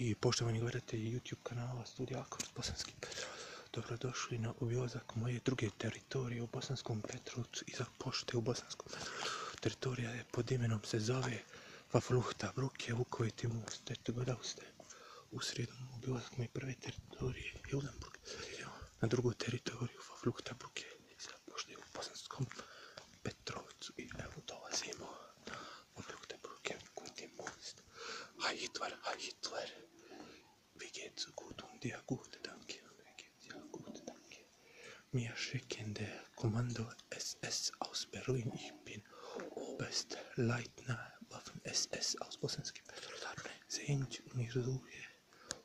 i poštovani gledatelji YouTube kanala Studija Akord Bosanski Petrovac. Dobrodošli na obilazak moje druge teritorije u Bosanskom Petrovcu, iza pošte u Bosanskom Petrovcu. Teritorija je pod imenom se zove Vafluhta, Brukje, Vukoviti most. Eto, gledali ste u srijedu obilazak moje prve teritorije Hildenburg. Na drugu teritoriju Vafluhta, Brukje, iza pošte u Bosanskom Petrovcu. I evo dolazimo na Vafluhta, Brukje, Vukoviti most. Hi Hitler, wie geht's so gut und dir gut, danke, mir geht's ja gut, danke. Wir schicken der Kommando SS aus Berlin, ich bin Oberstleutnant Waffen SS aus Bosanski Petrovac. Sind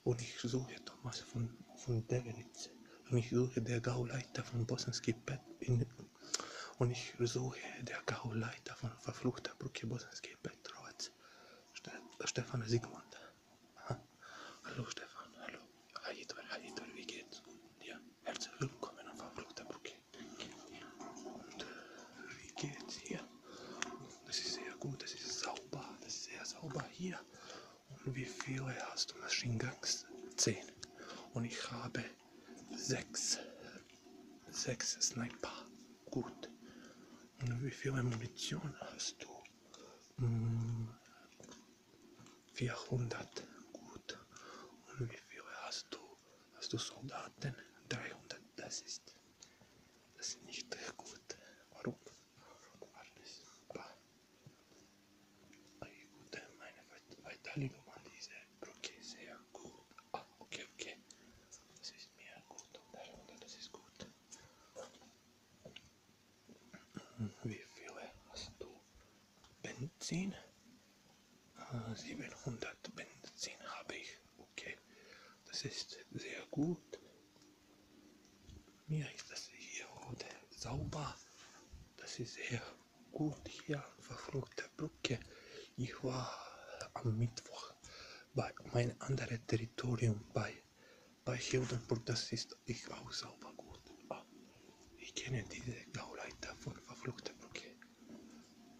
und ich suche Thomas von Devenice und ich suche der Gauleiter von Bosanski Petrovac und ich suche der Gauleiter von Verfluchter Brücke Bosanski Petrovac. Stefan Sigmund. Hallo Stefan, hallo. Hi Hitler, wie geht's? Ja, herzlich willkommen auf Verfluchter Brücke. Und wie geht's hier? Das ist sehr gut, das ist sauber, das ist sehr sauber hier. Und wie viele hast du Machine Guns? 10. Und ich habe 6 Sniper. Gut. Und wie viele Munition hast du? 400. Gut. Und wie viele hast du? Hast du Soldaten? 300. Das ist nicht gut. Warum? Alles. Gut, meine Verteidigung an diese Brücke ist sehr gut. Okay. Das ist mir gut. 300, das ist gut. Wie viele hast du? Benzin? 700 Benzin habe ich. Okay, das ist sehr gut. Mir ist das hier heute sauber. Das ist sehr gut hier auf Verfluchter Brücke. Ich war am Mittwoch bei meinem anderen Territorium bei Hildenburg. Das ist auch sauber gut. Ich kenne diese Gauleiter von Verfluchter Brücke.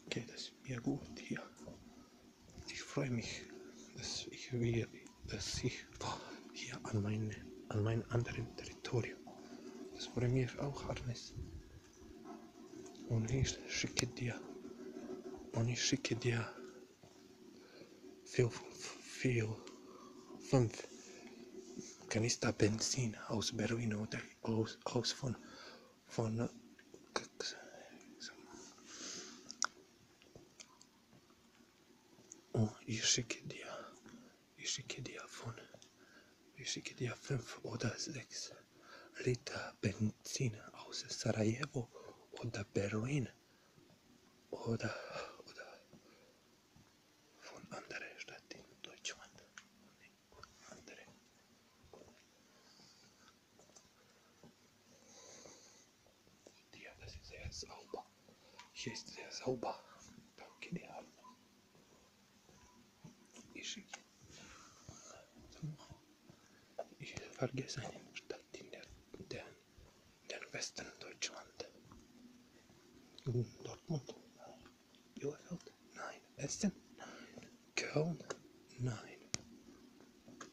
Okay, das ist mir gut hier. Ich freue mich, dass ich hier an meinem anderen Territorium. Das freut mich auch alles. Und ich schicke dir 5 Kanister Benzin aus Berlin oder aus von ich schicke dir 5 oder 6 Liter Benzin aus Sarajevo oder Berlin oder von anderen Städten in Deutschland. Ja, das ist sehr sauber. Hier ist sehr sauber. Danke dir. Ich vergesse eine Stadt in der Westen Deutschland. Dortmund? Nein. Bielefeld? Nein. Essen? Nein. Köln? Nein.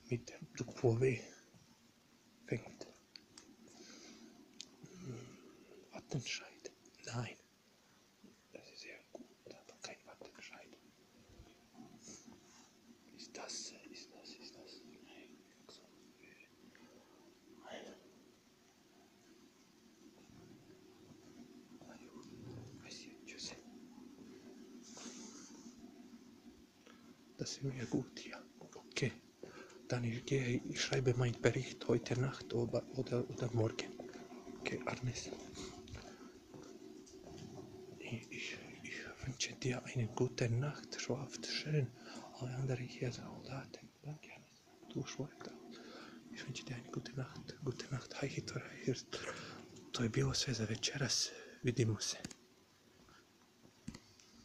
Mit dem Buchstaben W fängt. Wattenscheid? Nein. Das ist sehr gut, aber kein Wattenscheid. Ist das? Nein. Das ist mir gut hier. Okay. Dann ich schreibe meinen Bericht heute Nacht oder morgen. Okay, Arnes. Ich wünsche dir eine gute Nacht. Schlaft schön. Alle anderen hier Soldaten. Danke, Arnes. Du schläfst auch. Ich wünsche dir eine gute Nacht. Gute Nacht. Hi Hitler. To je bilo sve za večeras. Vidimo se.